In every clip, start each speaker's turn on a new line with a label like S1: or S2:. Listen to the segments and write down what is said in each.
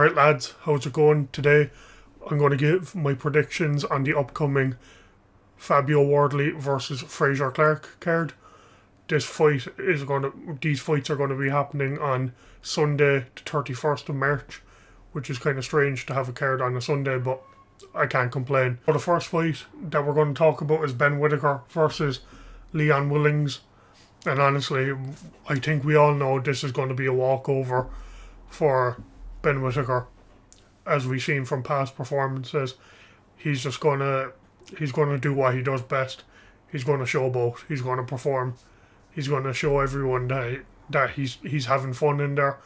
S1: Right lads, how's it going? Today I'm going to give my predictions on the upcoming Fabio Wardley versus Fraser Clarke card. These fights are going to be happening on Sunday the 31st of March, which is kind of strange to have a card on a Sunday, but I can't complain. So the first fight that we're going to talk about is Ben Whittaker versus Leon Willings, and honestly I think we all know this is going to be a walkover for Ben Whittaker. As we've seen from past performances, he's going to do what he does best. He's going to showboat. He's going to perform. He's going to show everyone that he's having fun in there,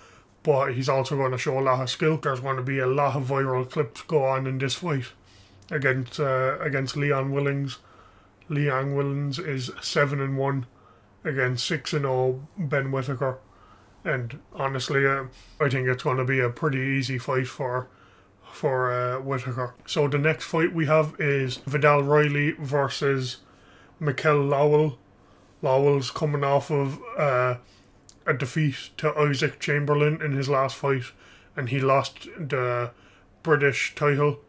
S1: but he's also going to show a lot of skill. There's going to be a lot of viral clips go on in this fight against Leon Willings. Leon Willings is 7-1 against 6-0 Ben Whittaker. And honestly, I think it's going to be a pretty easy fight for Whittaker. So the next fight we have is Vidal Riley versus Mikel Lowell. Lowell's coming off of a defeat to Isaac Chamberlain in his last fight, and he lost the British title.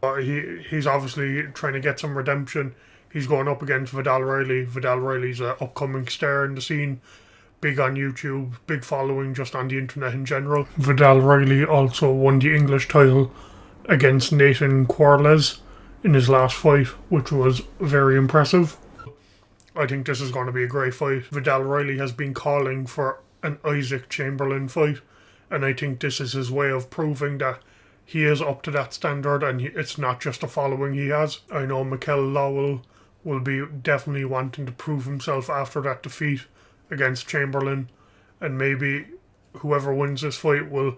S1: He's obviously trying to get some redemption. He's going up against Vidal Riley. Vidal Riley's an upcoming star in the scene. Big on YouTube, big following just on the internet in general. Vidal Riley also won the English title against Nathan Quarles in his last fight, which was very impressive. I think this is going to be a great fight. Vidal Riley has been calling for an Isaac Chamberlain fight, and I think this is his way of proving that he is up to that standard and it's not just a following he has. I know Mikel Lowell will be definitely wanting to prove himself after that defeat against Chamberlain, and maybe whoever wins this fight will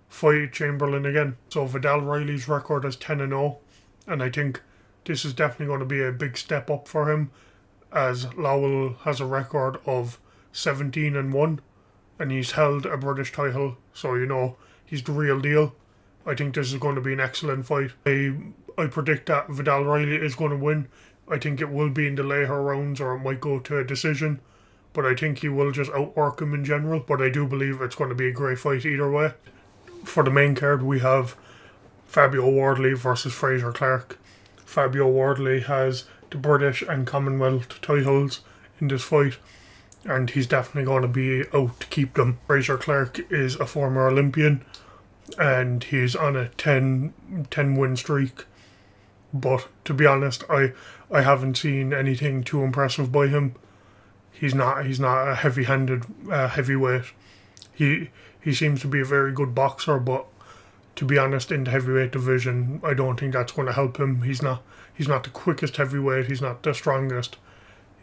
S1: fight Chamberlain again. So Vidal Riley's record is 10-0, and I think this is definitely going to be a big step up for him, as Lowell has a record of 17-1 and he's held a British title, so you know he's the real deal. I think this is going to be an excellent fight. I predict that Vidal Riley is going to win. I think it will be in the later rounds, or it might go to a decision, but I think he will just outwork him in general. But I do believe it's going to be a great fight either way. For the main card, we have Fabio Wardley versus Fraser Clarke. Fabio Wardley has the British and Commonwealth titles in this fight, and he's definitely going to be out to keep them. Fraser Clarke is a former Olympian, and he's on a 10 win streak. But to be honest, I haven't seen anything too impressive by him. He's not a heavy-handed heavyweight. He seems to be a very good boxer, but to be honest, in the heavyweight division, I don't think that's going to help him. He's not the quickest heavyweight. He's not the strongest.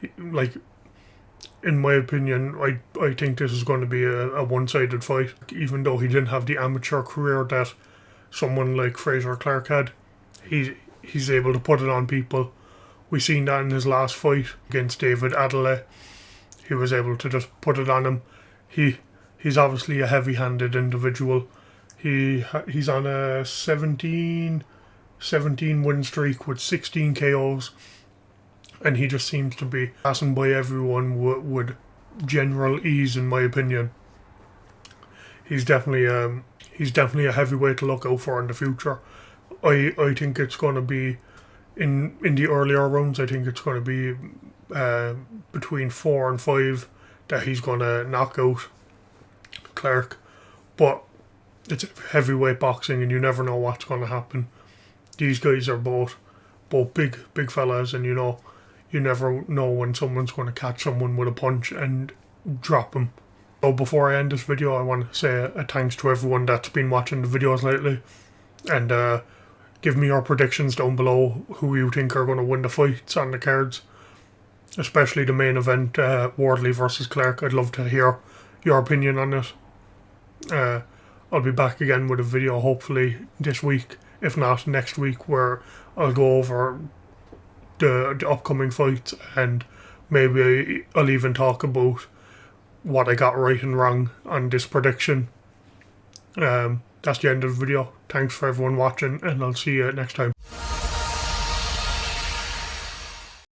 S1: In my opinion, I think this is going to be a one-sided fight. Even though he didn't have the amateur career that someone like Fraser Clarke had, he's able to put it on people. We seen that in his last fight against David Adelaide. He was able to just put it on him. He's obviously a heavy-handed individual. He's on a 17 win streak with 16 KOs, and he just seems to be passing by everyone with general ease, in my opinion. He's definitely a heavyweight to look out for in the future. I think it's going to be in the earlier rounds. I think it's going to be between 4 and 5 that he's going to knock out Clarke. But it's heavyweight boxing, and you never know what's going to happen. These guys are both big fellas, and you never know when someone's going to catch someone with a punch and drop him. So before I end this video, I want to say a thanks to everyone that's been watching the videos lately, and give me your predictions down below who you think are going to win the fights on the cards, especially the main event, Wardley versus Clarke. I'd love to hear your opinion on it. I'll be back again with a video hopefully this week, if not next week, where I'll go over the upcoming fights, and maybe I'll even talk about what I got right and wrong on this prediction. That's the end of the video. Thanks for everyone watching, and I'll see you next time.